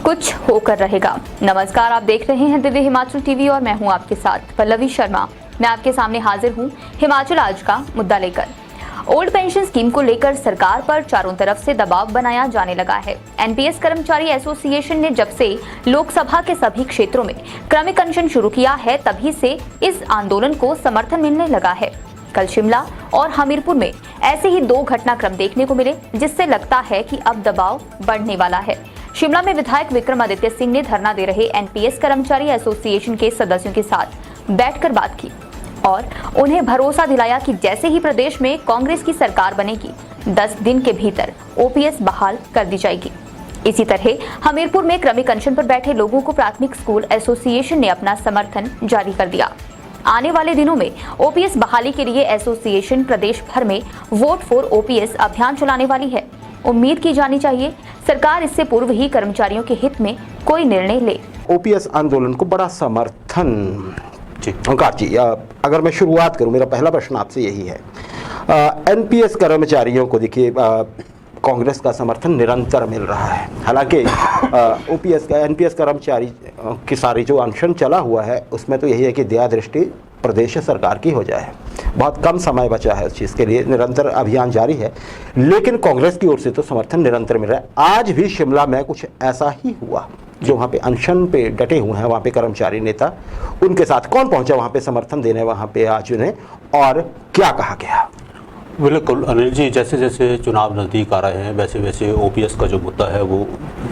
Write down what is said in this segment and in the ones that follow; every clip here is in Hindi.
कुछ होकर रहेगा। नमस्कार, आप देख रहे हैं दिव्य हिमाचल टीवी और मैं हूं आपके साथ पल्लवी शर्मा। मैं आपके सामने हाजिर हूं हिमाचल आज का मुद्दा लेकर। ओल्ड पेंशन स्कीम को लेकर सरकार पर चारों तरफ से दबाव बनाया जाने लगा है। एनपीएस कर्मचारी एसोसिएशन ने जब से लोकसभा के सभी क्षेत्रों में क्रमिक अनशन शुरू किया है, तभी से इस आंदोलन को समर्थन मिलने लगा है। कल शिमला और हमीरपुर में ऐसे ही दो घटनाक्रम देखने को मिले, जिससे लगता है कि अब दबाव बढ़ने वाला है। शिमला में विधायक विक्रमादित्य सिंह ने धरना दे रहे एनपीएस कर्मचारी एसोसिएशन के सदस्यों के साथ बैठकर बात की और उन्हें भरोसा दिलाया कि जैसे ही प्रदेश में कांग्रेस की सरकार बनेगी, 10 दिन के भीतर ओपीएस बहाल कर दी जाएगी। इसी तरह हमीरपुर में क्रमिक अनशन पर बैठे लोगों को प्राथमिक स्कूल एसोसिएशन ने अपना समर्थन जारी कर दिया। आने वाले दिनों में ओपीएस बहाली के लिए एसोसिएशन प्रदेश भर में वोट फॉर ओपीएस अभियान चलाने वाली है। उम्मीद की जानी चाहिए सरकार इससे पूर्व ही कर्मचारियों के हित में कोई निर्णय ले। ओपीएस आंदोलन को बड़ा समर्थन। जी ओंकार जी, अगर मैं शुरुआत करूं, मेरा पहला प्रश्न आपसे यही है। एनपीएस कर्मचारियों को देखिए, कांग्रेस का समर्थन निरंतर मिल रहा है। हालांकि ओपीएस का एनपीएस कर्मचारी की सारी जो अनशन चला हुआ है, उसमें तो यही है कि दया दृष्टि प्रदेश सरकार की हो जाए। बहुत कम समय बचा है उस चीज़ के लिए, निरंतर अभियान जारी है, लेकिन कांग्रेस की ओर से तो समर्थन निरंतर मिल रहा है। आज भी शिमला में कुछ ऐसा ही हुआ, जो वहाँ पे अनशन पे डटे हुए हैं वहाँ पे कर्मचारी नेता, उनके साथ कौन पहुँचा वहाँ पे समर्थन देने वहाँ पे आज उन्हें, और क्या कहा गया? बिल्कुल अनिल जी, जैसे जैसे चुनाव नज़दीक आ रहे हैं, वैसे वैसे ओपीएस का जो मुद्दा है वो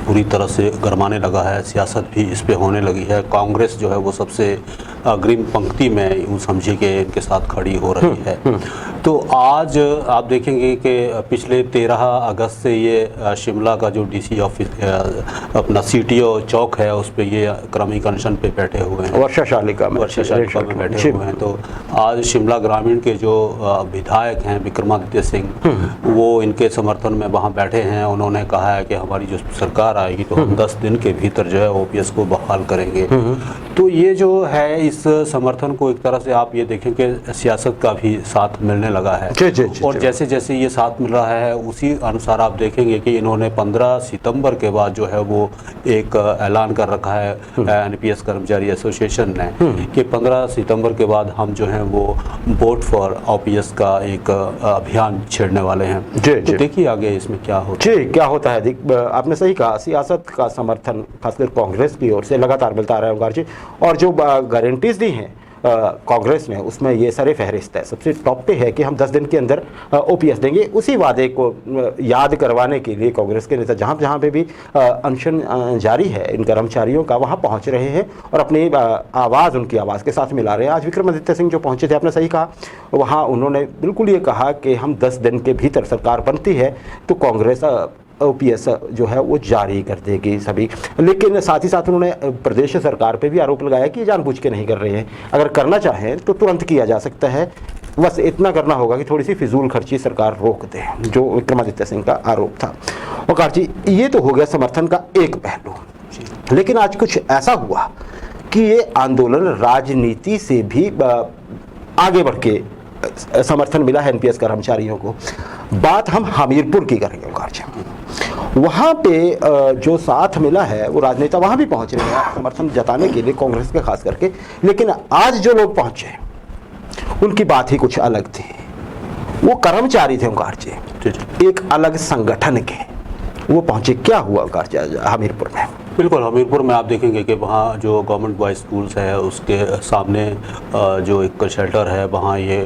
पूरी तरह से गरमाने लगा है। सियासत भी इस पे होने लगी है। कांग्रेस जो है वो सबसे अग्रिम पंक्ति में यूँ समझिए कि इनके साथ खड़ी हो रही है। तो आज आप देखेंगे कि पिछले 13 अगस्त से ये शिमला का जो डीसी ऑफिस अपना सीटीओ चौक है, उस पर ये क्रमिक अनशन पे बैठे हुए हैं, वर्षाशालिका में बैठे हुए हैं। तो आज शिमला ग्रामीण के जो विधायक हैं विक्रमादित्य सिंह, वो इनके समर्थन में वहाँ बैठे हैं। उन्होंने कहा है कि हमारी जो सरकार आएगी तो हम 10 दिन के भीतर जो है ओपीएस को बहाल करेंगे। तो ये जो है, इस समर्थन को एक तरह से आप ये देखें कि सियासत का भी साथ मिलने लगा है। और जैसे जैसे ये साथ मिल रहा है, उसी अनुसार आप देखेंगे कि इन्होंने 15 सितंबर के बाद जो है वो एक ऐलान कर रखा है एनपीएस कर्मचारी एसोसिएशन ने कि 15 सितंबर के बाद हम जो है वो वोट फॉर ओपीएस का एक अभियान छेड़ने वाले हैं। तो देखिए आगे इसमें क्या होता है। क्या होता है, आपने सही कहा, सियासत का समर्थन खासकर कांग्रेस की ओर से लगातार मिलता आ रहा है ओंकार जी। और जो गारंटीज दी हैं कांग्रेस ने, उसमें ये सारे फहरिस्त है। सबसे टॉप पे है कि हम 10 दिन के अंदर ओपीएस देंगे। उसी वादे को याद करवाने के लिए कांग्रेस के नेता जहाँ जहाँ पे भी अनशन जारी है इन कर्मचारियों का, वहाँ पहुँच रहे हैं और अपनी आवाज़ उनकी आवाज़ के साथ मिला रहे हैं। आज विक्रमादित्य सिंह जो पहुँचे थे, आपने सही कहा, वहाँ उन्होंने बिल्कुल ये कहा कि हम 10 दिन के भीतर सरकार बनती है तो कांग्रेस ओपीएस जो है वो जारी कर देगी सभी। लेकिन साथ ही साथ उन्होंने प्रदेश सरकार पे भी आरोप लगाया कि जानबूझ के नहीं कर रहे हैं, अगर करना चाहें तो तुरंत किया जा सकता है, बस इतना करना होगा कि थोड़ी सी फिजूल खर्ची सरकार रोक दे, जो विक्रमादित्य सिंह का आरोप था। ओंकार जी, ये तो हो गया समर्थन का एक पहलू, लेकिन आज कुछ ऐसा हुआ कि ये आंदोलन राजनीति से भी आगे बढ़ के समर्थन मिला है एनपीएस कर्मचारियों को। बात हम हमीरपुर की करेंगे ओंकार जी। वहाँ पे जो साथ मिला है, वो राजनेता वहाँ भी पहुँच रहे हैं समर्थन जताने के लिए, कांग्रेस के खास करके। लेकिन आज जो लोग पहुँचे उनकी बात ही कुछ अलग थी। वो कर्मचारी थे ओंकार जी, एक अलग संगठन के, वो पहुँचे। क्या हुआ ओंकार जी हमीरपुर में? बिल्कुल, हमीरपुर में आप देखेंगे कि वहाँ जो गवर्नमेंट बॉयज स्कूल्स है, उसके सामने जो एक शेल्टर है, वहाँ ये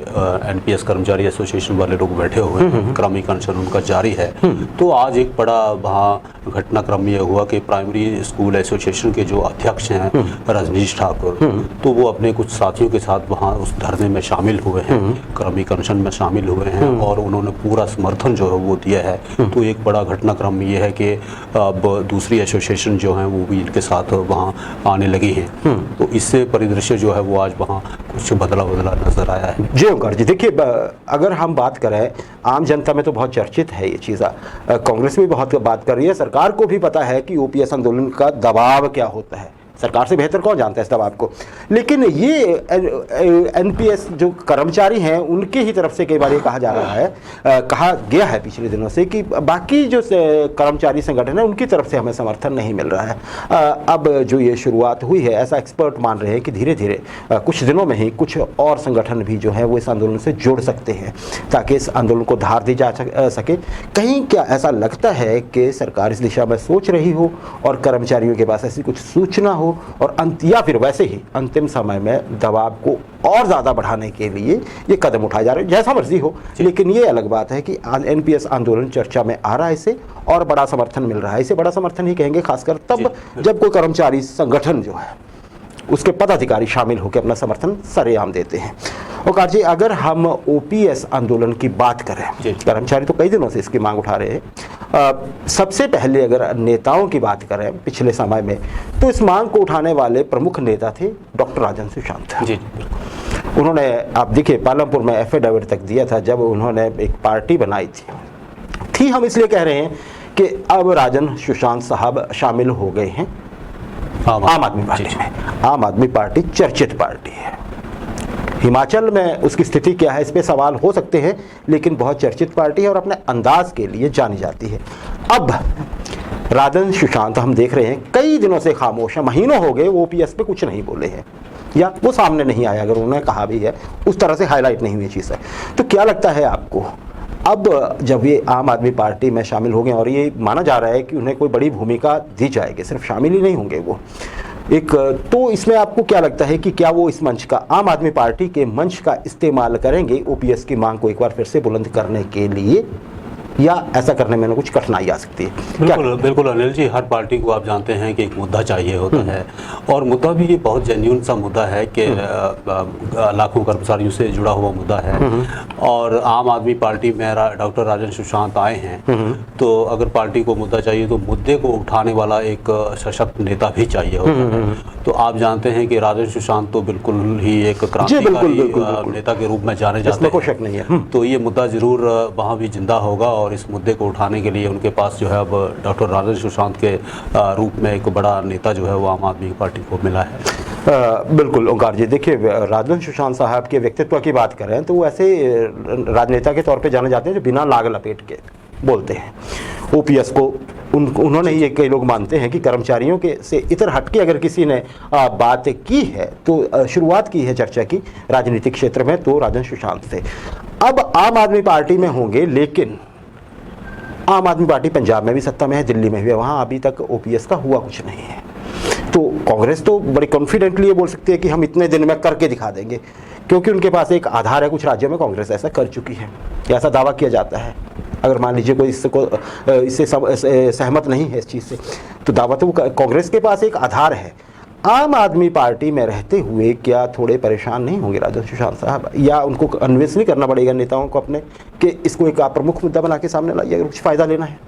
एनपीएस कर्मचारी एसोसिएशन वाले लोग बैठे हुए हैं। क्रमिक अनशन उनका जारी है। तो आज एक बड़ा वहाँ घटनाक्रम ये हुआ कि प्राइमरी स्कूल एसोसिएशन के जो अध्यक्ष हैं रजनीश ठाकुर, तो वो अपने कुछ साथियों के साथ वहाँ उस धरने में शामिल हुए हैं, क्रमिक अनशन में शामिल हुए हैं, और उन्होंने पूरा समर्थन जो है वो दिया है। तो एक बड़ा घटनाक्रम ये है कि अब दूसरी एसोसिएशन जो है वो भी इनके साथ वहाँ आने लगी हैं। तो इससे परिदृश्य जो है वो आज वहाँ कुछ बदला नजर आया है। जी ओंकार जी, देखिए, अगर हम बात करें, आम जनता में तो बहुत चर्चित है ये चीज़, कांग्रेस भी बहुत बात कर रही है, सरकार को भी पता है कि ओपीएस आंदोलन का दबाव क्या होता है। सरकार से बेहतर कौन जानता है इस दबाव को। लेकिन ये एनपीएस जो कर्मचारी हैं उनके ही तरफ से कई बार ये कहा जा रहा है, कहा गया है पिछले दिनों से कि बाकी जो कर्मचारी संगठन है उनकी तरफ से हमें समर्थन नहीं मिल रहा है। अब जो ये शुरुआत हुई है, ऐसा एक्सपर्ट मान रहे हैं कि धीरे धीरे कुछ दिनों में ही कुछ और संगठन भी जो है वो इस आंदोलन से जुड़ सकते हैं ताकि इस आंदोलन को धार दी जा सके। कहीं क्या ऐसा लगता है कि सरकार इस दिशा में सोच रही हो और कर्मचारियों के पास ऐसी कुछ सूचना हो और या फिर वैसे ही अंतिम समय में दबाव को और ज़्यादा बढ़ाने के लिए ये कदम उठाए जा रहे हैं, जैसा मर्जी हो। लेकिन ये अलग बात है कि एनपीएस आंदोलन चर्चा में आ रहा है, इसे और बड़ा समर्थन मिल रहा है। इसे बड़ा समर्थन ही कहेंगे खासकर तब जब कोई कर्मचारी संगठन जो है उसके पदाधिकारी शामिल होकर अपना समर्थन सरेआम देते हैं। ओकार जी, अगर हम ओपीएस आंदोलन की बात करें, कर्मचारी तो कई दिनों से इसकी मांग उठा रहे हैं। सबसे पहले अगर नेताओं की बात करें पिछले समय में, तो इस मांग को उठाने वाले प्रमुख नेता थे डॉक्टर राजन सुशांत। जी, उन्होंने, आप देखिए, पालमपुर में एफिडेविट तक दिया था जब उन्होंने एक पार्टी बनाई थी। हम इसलिए कह रहे हैं कि अब राजन सुशांत साहब शामिल हो गए हैं आम आदमी पार्टी में। आम आदमी पार्टी चर्चित पार्टी है। हिमाचल में उसकी स्थिति क्या है इस पे सवाल हो सकते हैं, लेकिन बहुत चर्चित पार्टी है और अपने अंदाज के लिए जानी जाती है। अब राजन सुशांत हम देख रहे हैं कई दिनों से खामोश है, महीनों हो गए वो ओपीएस पे कुछ नहीं बोले हैं या वो सामने नहीं आया, अगर उन्होंने कहा भी है उस तरह से हाईलाइट नहीं हुई चीज़ है। तो क्या लगता है आपको, अब जब ये आम आदमी पार्टी में शामिल हो गए और ये माना जा रहा है कि उन्हें कोई बड़ी भूमिका दी जाएगी, सिर्फ शामिल ही नहीं होंगे वो एक, तो इसमें आपको क्या लगता है कि क्या वो इस मंच का, आम आदमी पार्टी के मंच का इस्तेमाल करेंगे ओपीएस की मांग को एक बार फिर से बुलंद करने के लिए, या ऐसा करने में कुछ कठिनाई आ सकती है? बिल्कुल अनिल जी, हर पार्टी को आप जानते हैं कि एक मुद्दा चाहिए होता है, और मुद्दा भी ये बहुत जेन्युइन सा मुद्दा है कि लाखों कर्मचारियों से जुड़ा हुआ मुद्दा है। और आम आदमी पार्टी में डॉक्टर राजन सुशांत आए हैं, तो अगर पार्टी को मुद्दा चाहिए तो मुद्दे को उठाने वाला एक सशक्त नेता भी चाहिए होता है। तो आप जानते हैं कि राजन सुशांत तो बिल्कुल ही एक क्रांतिकारी नेता के रूप में जाने जाते हैं, कोई शक नहीं है। तो ये मुद्दा जरूर वहाँ भी जिंदा होगा और इस मुद्दे को उठाने के लिए उनके पास जो है अब डॉक्टर राजन सुशांत के रूप में एक बड़ा नेता जो है वो आम आदमी पार्टी को मिला है। बिल्कुल ओंकार जी, देखिए, राजन सुशांत साहब के व्यक्तित्व की बात करें तो वो ऐसे राजनेता के तौर पे जाने जाते हैं जो बिना लाग लपेट के बोलते हैं। ओपीएस को उन्होंने ही, कई लोग मानते हैं कि कर्मचारियों के से इतर हटके अगर किसी ने बात की है तो शुरुआत की है चर्चा की राजनीतिक क्षेत्र में तो राजन सुशांत से। अब आम आदमी पार्टी में होंगे, लेकिन आम आदमी पार्टी पंजाब में भी सत्ता में है, दिल्ली में भी है, वहाँ अभी तक ओपीएस का हुआ कुछ नहीं है। तो कांग्रेस तो बड़े कॉन्फिडेंटली ये बोल सकती है कि हम इतने दिन में करके दिखा देंगे, क्योंकि उनके पास एक आधार है। कुछ राज्यों में कांग्रेस ऐसा कर चुकी है, ऐसा दावा किया जाता है। अगर मान लीजिए कोई इससे सहमत नहीं है इस चीज़ से, तो दावा तो कांग्रेस के पास एक आधार है। आम आदमी पार्टी में रहते हुए क्या थोड़े परेशान नहीं होंगे राजन सुशांत साहब, या उनको कन्विंस नहीं करना पड़ेगा नेताओं को अपने कि इसको एक प्रमुख मुद्दा बना के सामने लाइए अगर कुछ फ़ायदा लेना है?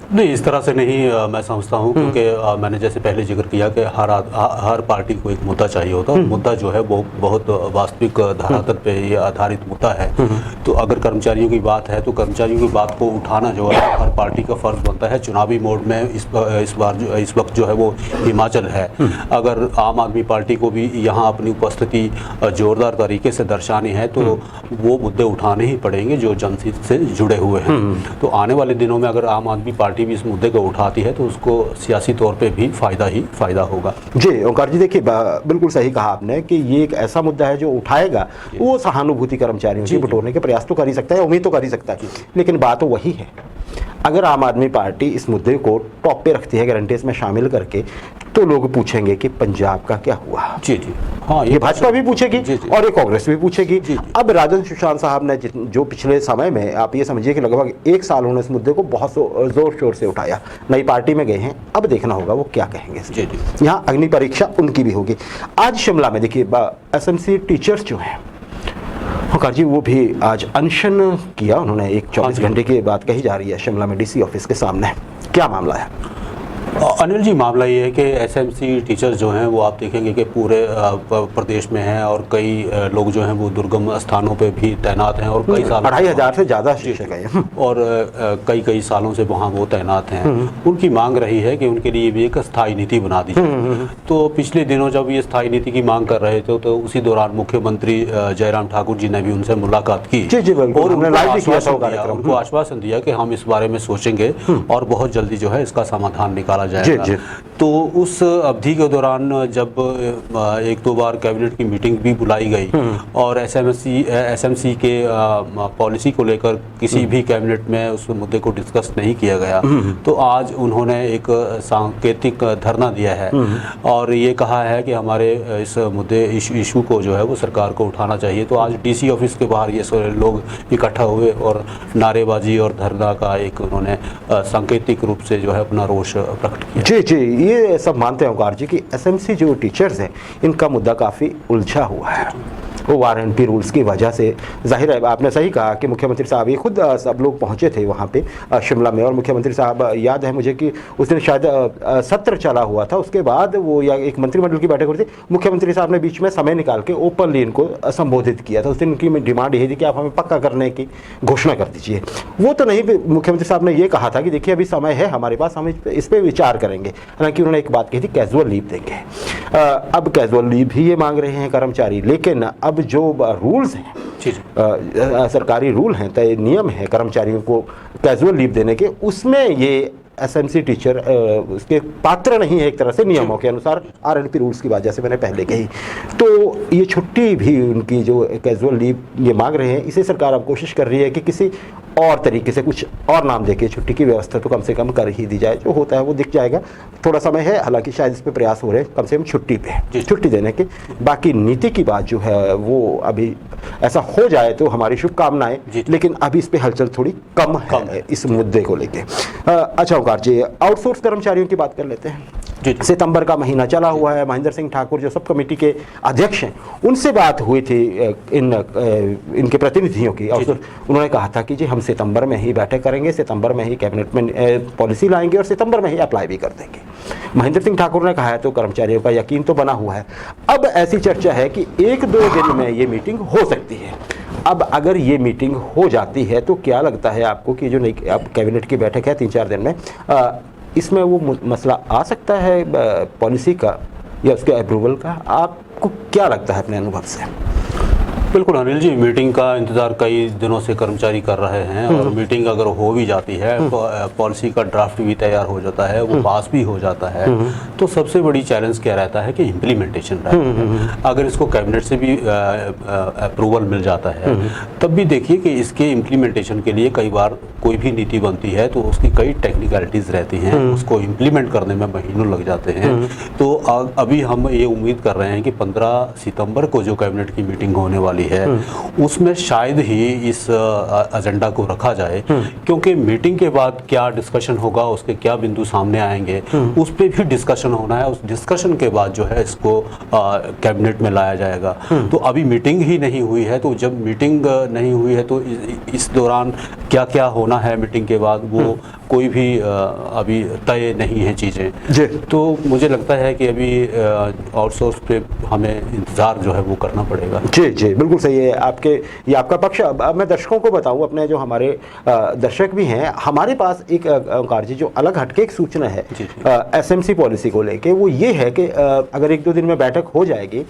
नहीं, इस तरह से नहीं मैं समझता हूँ, क्योंकि मैंने जैसे पहले जिक्र किया कि हर पार्टी को एक मुद्दा चाहिए होता है। मुद्दा जो है वो बहुत वास्तविक धरातल पे ये आधारित मुद्दा है। तो अगर कर्मचारियों की बात है तो कर्मचारियों की बात को उठाना जो है हर पार्टी का फर्ज बनता है। चुनावी मोड में इस वक्त जो है वो हिमाचल है। अगर आम आदमी पार्टी को भी यहाँ अपनी उपस्थिति जोरदार तरीके से दर्शानी है तो वो मुद्दे उठाने ही पड़ेंगे जो जनहित से जुड़े हुए हैं। तो आने वाले दिनों में अगर आम आदमी पार्टी भी इस मुद्दे को उठाती है तो उसको सियासी तौर पे भी फायदा होगा। जी ओंकार जी, देखिए, बिल्कुल सही कहा आपने कि ये एक ऐसा मुद्दा है जो उठाएगा वो सहानुभूति कर्मचारियों की बटोरने के प्रयास तो कर ही सकता है, उम्मीद तो कर ही सकता है। लेकिन बात तो वही है, अगर आम आदमी पार्टी इस मुद्दे को टॉप पे रखती है गारंटीज में शामिल करके, तो लोग पूछेंगे कि पंजाब का क्या हुआ। जी जी, हाँ, ये भाजपा भी पूछेगी और ये कांग्रेस भी पूछेगी। जी। अब राजन सुशांत साहब ने जो पिछले समय में, आप ये समझिए कि लगभग 1 साल उन्होंने इस मुद्दे को बहुत जोर शोर से उठाया, नई पार्टी में गए हैं, अब देखना होगा वो क्या कहेंगे। जी जी, यहाँ अग्नि परीक्षा उनकी भी होगी। आज शिमला में देखिए एसएमसी टीचर्स जो हैं ओंकार जी, वो भी आज अनशन किया उन्होंने। एक 24 घंटे की बात कही जा रही है शिमला में डीसी ऑफिस के सामने। क्या मामला है? अनिल जी, मामला ये है कि एसएमसी टीचर्स जो हैं वो आप देखेंगे कि पूरे प्रदेश में हैं और कई लोग जो हैं वो दुर्गम स्थानों पे भी तैनात हैं और कई साल 2500 से ज़्यादा शिक्षक हैं और कई सालों से वहाँ वो तैनात हैं। उनकी मांग रही है कि उनके लिए भी एक स्थायी नीति बना दी जाए। तो पिछले दिनों जब ये स्थायी नीति की मांग कर रहे थे तो उसी दौरान मुख्यमंत्री जयराम ठाकुर जी ने भी उनसे मुलाकात की और उनको आश्वासन दिया कि हम इस बारे में सोचेंगे और बहुत जल्दी जो है इसका समाधान निकाला जाएगा। तो उस अवधि के दौरान जब एक दो बार कैबिनेट की मीटिंग भी बुलाई गई और एसएमसी के पॉलिसी को लेकर किसी भी कैबिनेट में उस मुद्दे को डिस्कस नहीं किया गया, तो आज उन्होंने एक सांकेतिक धरना दिया है और ये कहा है कि हमारे इस मुद्दे इशू को जो है वो सरकार को उठाना चाहिए। तो आज डीसी ऑफिस के बाहर ये सारे लोग इकट्ठा हुए और नारेबाजी और धरना का एक उन्होंने सांकेतिक रूप से जो है अपना रोष प्रकट किया। जी जी, ये सब मानते हैं ओंकार जी कि एसएमसी जो टीचर्स हैं इनका मुद्दा काफ़ी उलझा हुआ है। वो आरएनपी रूल्स की वजह से, जाहिर है आपने सही कहा कि मुख्यमंत्री साहब ये खुद सब लोग पहुंचे थे वहाँ पे शिमला में, और मुख्यमंत्री साहब याद है मुझे कि उस दिन शायद सत्र चला हुआ था, उसके बाद वो या एक मंत्रिमंडल की बैठक हो रही थी, मुख्यमंत्री साहब ने बीच में समय निकाल के ओपनली इनको संबोधित किया था। उस दिन उनकी डिमांड यही थी कि आप हमें पक्का करने की घोषणा कर दीजिए। वो तो नहीं, मुख्यमंत्री साहब ने ये कहा था कि देखिए अभी समय है हमारे पास, हम इस पर विचार करेंगे। हालांकि उन्होंने एक बात कही थी, कैजुअल लीव देंगे। अब कैजुअल लीव ही ये मांग रहे हैं कर्मचारी, लेकिन अब जो रूल्स हैं, सरकारी रूल हैं, तय नियम है कर्मचारियों को कैजुअल लीव देने के, उसमें ये एसएमसी टीचर उसके पात्र नहीं है एक तरह से नियमों के अनुसार, आरएनपी रूल्स की वजह से मैंने पहले कही। तो ये छुट्टी भी उनकी जो कैजुअल लीव ये मांग रहे हैं, इसे सरकार अब कोशिश कर रही है कि किसी और तरीके से कुछ और नाम देके छुट्टी की व्यवस्था तो कम से कम कर ही दी जाए। जो होता है वो दिख जाएगा, थोड़ा समय है, हालांकि शायद इस पे प्रयास हो रहे हैं कम से कम छुट्टी देने के। बाकी नीति की बात जो है वो अभी ऐसा हो जाए तो हमारी शुभकामनाएं, लेकिन अभी इस पे हलचल थोड़ी कम है इस मुद्दे को लेके। अच्छा ओंकार जी, आउटसोर्स कर्मचारियों की बात कर लेते हैं। सितंबर का महीना चला हुआ है, महेंद्र सिंह ठाकुर जो सब कमेटी के अध्यक्ष हैं, उनसे बात हुई थी इनके प्रतिनिधियों की, और उन्होंने कहा था कि जी हम सितंबर में ही बैठक करेंगे, सितंबर में ही कैबिनेट में पॉलिसी लाएंगे और सितंबर में ही अप्लाई भी कर देंगे। महेंद्र सिंह ठाकुर ने कहा है तो कर्मचारियों का यकीन तो बना हुआ है। अब ऐसी चर्चा है कि 1-2 दिन में ये मीटिंग हो सकती है। अब अगर ये मीटिंग हो जाती है तो क्या लगता है आपको कि जो नई अब कैबिनेट की बैठक है 3-4 दिन में, इसमें वो मसला आ सकता है पॉलिसी का या उसके अप्रूवल का? आपको क्या लगता है अपने अनुभव से? बिल्कुल अनिल जी, मीटिंग का इंतज़ार कई दिनों से कर्मचारी कर रहे हैं और मीटिंग अगर हो भी जाती है, पॉलिसी का ड्राफ्ट भी तैयार हो जाता है, वो पास भी हो जाता है, तो सबसे बड़ी चैलेंज क्या रहता है कि इम्प्लीमेंटेशन रहता है। अगर इसको कैबिनेट से भी अप्रूवल मिल जाता है, तब भी देखिए कि इसके इम्प्लीमेंटेशन के लिए कई बार कोई भी नीति बनती है तो उसकी कई टेक्निकलिटीज़ रहती हैं, उसको इम्प्लीमेंट करने में महीनों लग जाते हैं। तो अभी हम ये उम्मीद कर रहे हैं कि 15 सितंबर को जो कैबिनेट की मीटिंग होने वाली है उसमें शायद ही इस एजेंडा को रखा जाए, क्योंकि मीटिंग के बाद क्या डिस्कशन होगा, उसके क्या बिंदु सामने आएंगे, उस पर भी डिस्कशन होना है। उस डिस्कशन के बाद जो है इसको कैबिनेट में लाया जाएगा। तो अभी मीटिंग ही नहीं हुई है, तो जब मीटिंग नहीं हुई है तो इस दौरान क्या क्या होना है मीटिंग के बाद वो कोई भी अभी तय नहीं है चीज़ें। तो मुझे लगता है कि अभी आउटसोर्स पे हमें इंतज़ार जो है वो करना पड़ेगा। जी जी, बिल्कुल सही है ये आपका पक्ष। अब मैं दर्शकों को बताऊं, अपने जो हमारे दर्शक भी हैं, हमारे पास एक ओंकार जी जो अलग हटके एक सूचना है एसएमसी पॉलिसी को लेके, वो ये है कि अगर 1-2 दिन में बैठक हो जाएगी,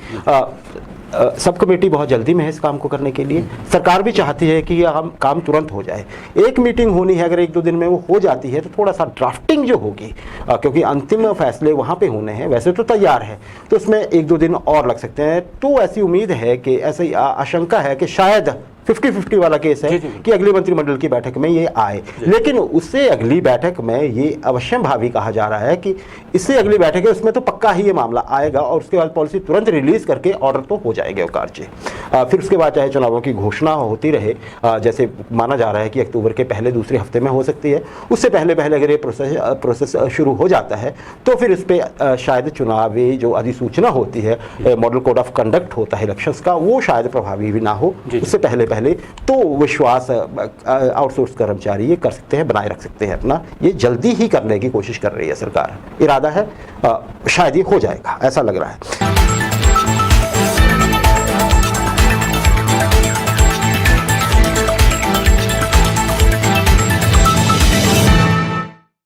सब कमेटी बहुत जल्दी में है इस काम को करने के लिए। सरकार भी चाहती है कि हम काम तुरंत हो जाए। एक मीटिंग होनी है, अगर 1-2 दिन में वो हो जाती है तो थोड़ा सा ड्राफ्टिंग जो होगी, क्योंकि अंतिम फैसले वहाँ पे होने हैं, वैसे तो तैयार है, तो उसमें 1-2 दिन और लग सकते हैं। तो ऐसी उम्मीद है कि ऐसी आशंका है कि शायद 50-50 वाला केस है कि अगली मंत्रिमंडल की बैठक में ये आए, लेकिन उससे अगली बैठक में ये अवश्यम भावी कहा जा रहा है कि इससे अगली बैठक है उसमें तो पक्का ही ये मामला आएगा और उसके बाद पॉलिसी तुरंत रिलीज करके ऑर्डर तो हो जाएंगे ओंकार जी। फिर उसके बाद चाहे चुनावों की घोषणा होती रहे, जैसे माना जा रहा है कि अक्टूबर के पहले दूसरे हफ्ते में हो सकती है, उससे पहले पहले अगर ये प्रोसेस शुरू हो जाता है तो फिर इस पर शायद चुनावी जो अधिसूचना होती है, मॉडल कोड ऑफ कंडक्ट होता है इलेक्शंस का, वो शायद प्रभावी भी ना हो। उससे पहले पहले तो विश्वास आउटसोर्स कर्मचारी ये कर सकते हैं, बनाए रख सकते हैं अपना। ये जल्दी ही करने की कोशिश कर रही है सरकार, इरादा है, शायद ये हो जाएगा, ऐसा लग रहा है।